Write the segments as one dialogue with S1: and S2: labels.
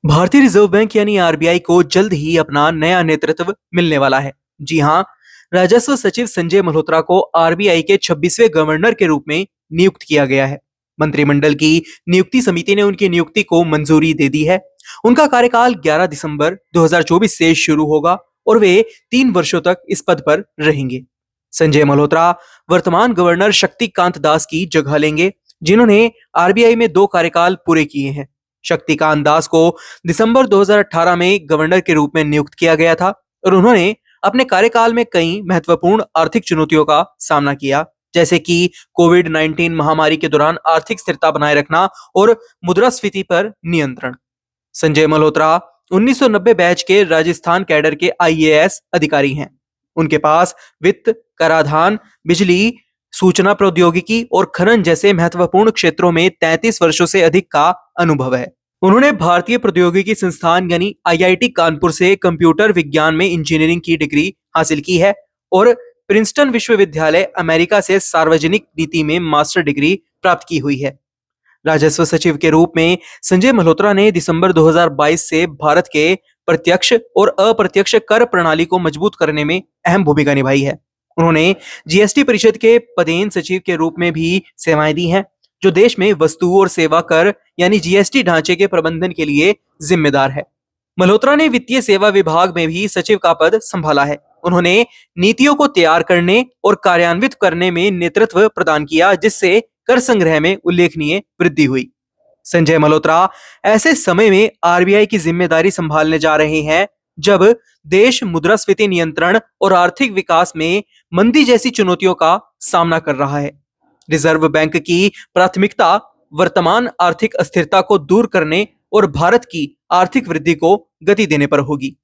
S1: भारतीय reserve bank यानी RBI को जल्द ही अपना नया नेतृत्व मिलने वाला है। जी हां, राजस्व सचिव संजय मल्होत्रा को आरबीआई के 26वें गवर्नर के रूप में नियुक्त किया गया है। मंत्रिमंडल की नियुक्ति समिति ने उनकी नियुक्ति को मंजूरी दे दी है। उनका कार्यकाल 11 दिसंबर 2024 से शुरू होगा और वे 3 वर्षों तक इस पद पर रहेंगे। संजय मल्होत्रा वर्तमान गवर्नर शक्तिकांत दास की जगह लेंगे, जिन्होंने आरबीआई में 2 कार्यकाल पूरे किए हैं। शक्तिकांत दास को दिसंबर 2018 में गवर्नर के रूप में नियुक्त किया गया था और उन्होंने अपने कार्यकाल में कई महत्वपूर्ण आर्थिक चुनौतियों का सामना किया, जैसे कि कोविड-19 महामारी के दौरान आर्थिक स्थिरता बनाए रखना और मुद्रास्फीति पर नियंत्रण। संजय मल्होत्रा 1990 बैच के राजस्थान कैडर के आईएएस अधिकारी हैं। उनके पास वित्त, कराधान, बिजली, सूचना प्रौद्योगिकी और खनन जैसे महत्वपूर्ण क्षेत्रों में 33 वर्षों से अधिक का अनुभव है। उन्होंने भारतीय प्रौद्योगिकी संस्थान यानी आईआईटी कानपुर से कंप्यूटर विज्ञान में इंजीनियरिंग की डिग्री हासिल की है और प्रिंसटन विश्वविद्यालय अमेरिका से सार्वजनिक नीति में मास्टर डिग्री प्राप्त की हुई है। राजस्व सचिव के रूप में संजय मल्होत्रा ने दिसंबर 2022 से भारत के प्रत्यक्ष और अप्रत्यक्ष कर प्रणाली को मजबूत करने में अहम भूमिका निभाई है। उन्होंने जीएसटी परिषद के पदेन सचिव के रूप में भी सेवाएं दी हैं, जो देश में वस्तु और सेवा कर यानी जीएसटी ढांचे के प्रबंधन के लिए जिम्मेदार है। मल्होत्रा ने वित्तीय सेवा विभाग में भी सचिव का पद संभाला है। उन्होंने नीतियों को तैयार करने और कार्यान्वित करने में नेतृत्व प्रदान किया, जिससे कर संग्रह में उल्लेखनीय वृद्धि हुई। संजय मल्होत्रा ऐसे समय में आरबीआई की जिम्मेदारी संभालने जा रहे हैं जब देश मुद्रास्फीति नियंत्रण और आर्थिक विकास में मंदी जैसी चुनौतियों का सामना कर रहा है। रिजर्व बैंक की प्राथमिकता वर्तमान आर्थिक अस्थिरता को दूर करने और भारत की आर्थिक वृद्धि को गति देने पर होगी।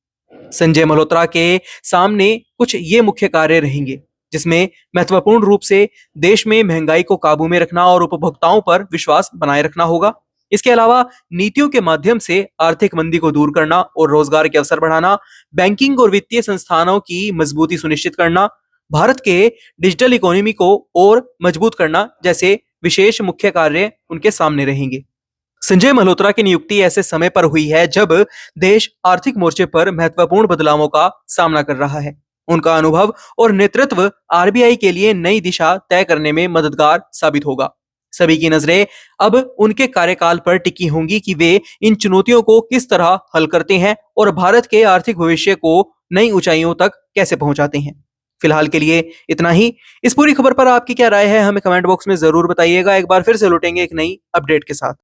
S1: संजय मल्होत्रा के सामने कुछ ये मुख्य कार्य रहेंगे, जिसमें महत्वपूर्ण रूप से देश में महंगाई को काबू में रखना और उपभोक्ताओं पर विश्वास बनाए रखना होगा। इसके अलावा नीतियों के माध्यम से आर्थिक मंदी को दूर करना और रोजगार के अवसर बढ़ाना, बैंकिंग और वित्तीय संस्थानों की मजबूती सुनिश्चित करना, भारत के डिजिटल इकोनॉमी को और मजबूत करना जैसे विशेष मुख्य कार्य उनके सामने रहेंगे। संजय मल्होत्रा की नियुक्ति ऐसे समय पर हुई है जब देश आर्थिक मोर्चे पर महत्वपूर्ण बदलावों का सामना कर रहा है। उनका अनुभव और नेतृत्व आरबीआई के लिए नई दिशा तय करने में मददगार साबित होगा। सभी की नजरें अब उनके कार्यकाल पर टिकी होंगी कि वे इन चुनौतियों को किस तरह हल करते हैं और भारत के आर्थिक भविष्य को नई ऊंचाइयों तक कैसे पहुंचाते हैं। फिलहाल के लिए इतना ही। इस पूरी खबर पर आपकी क्या राय है, हमें कमेंट बॉक्स में जरूर बताइएगा। एक बार फिर से लौटेंगे एक नई अपडेट के साथ।